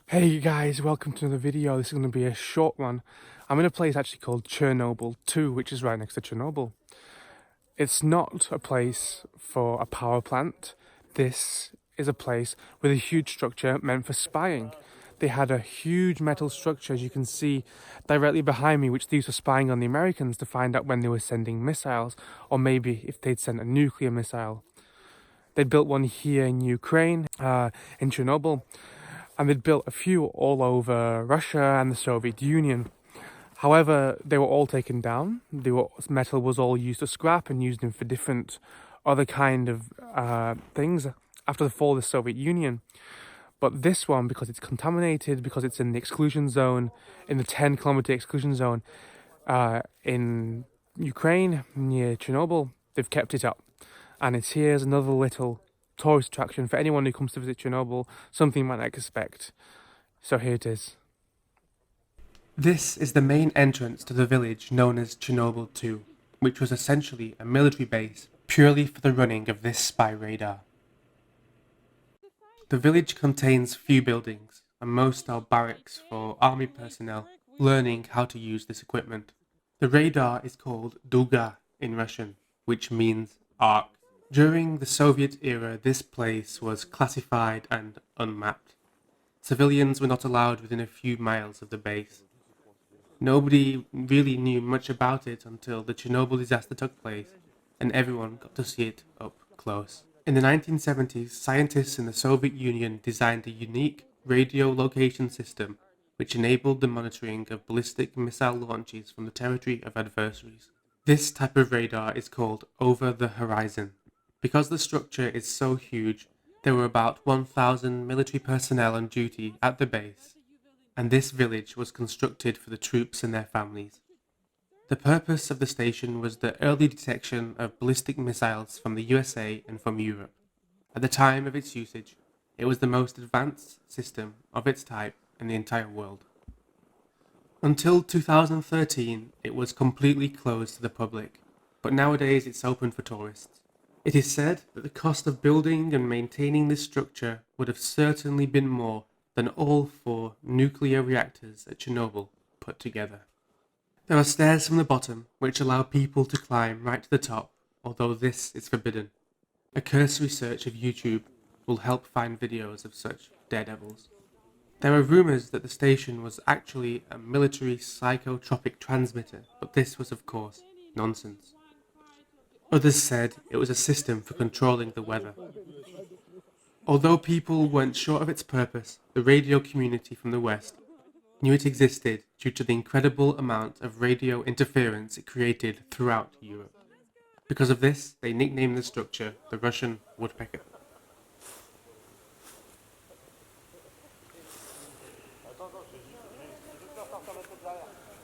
Hey guys, welcome to another video. This is going to be a short one. I'm in a place actually called Chernobyl 2, which is right next to Chernobyl. It's not a place for a power plant. This is a place with a huge structure meant for spying. They had a huge metal structure, as you can see directly behind me, which they used for spying on the Americans to find out when they were sending missiles, or maybe if they'd sent a nuclear missile. They'd built one here in Ukraine, in Chernobyl, and they'd built a few all over Russia and the Soviet Union. However, they were all taken down. Metal was all used as scrap and used for different other kind of things after the fall of the Soviet Union. But this one, because it's contaminated, because it's in the exclusion zone, in the 10-kilometer exclusion zone in Ukraine near Chernobyl, they've kept it up. And it's here's another little tourist attraction for anyone who comes to visit Chernobyl, something you might not expect. So here it is. This is the main entrance to the village known as Chernobyl 2, which was essentially a military base purely for the running of this spy radar. The village contains few buildings, and most are barracks for army personnel learning how to use this equipment. The radar is called Duga in Russian, which means arc. During the Soviet era, this place was classified and unmapped. Civilians were not allowed within a few miles of the base. Nobody really knew much about it until the Chernobyl disaster took place, and everyone got to see it up close. In the 1970s, scientists in the Soviet Union designed a unique radio location system which enabled the monitoring of ballistic missile launches from the territory of adversaries. This type of radar is called over-the-horizon. Because the structure is so huge, there were about 1,000 military personnel on duty at the base, and this village was constructed for the troops and their families. The purpose of the station was the early detection of ballistic missiles from the USA and from Europe. At the time of its usage, it was the most advanced system of its type in the entire world. Until 2013, it was completely closed to the public, but nowadays it's open for tourists. It is said that the cost of building and maintaining this structure would have certainly been more than all 4 nuclear reactors at Chernobyl put together. There are stairs from the bottom which allow people to climb right to the top, although this is forbidden. A cursory search of YouTube will help find videos of such daredevils. There are rumours that the station was actually a military psychotropic transmitter, but this was of course nonsense. Others said it was a system for controlling the weather. Although people weren't sure of its purpose, the radio community from the West knew it existed due to the incredible amount of radio interference it created throughout Europe. Because of this, they nicknamed the structure the Russian woodpecker.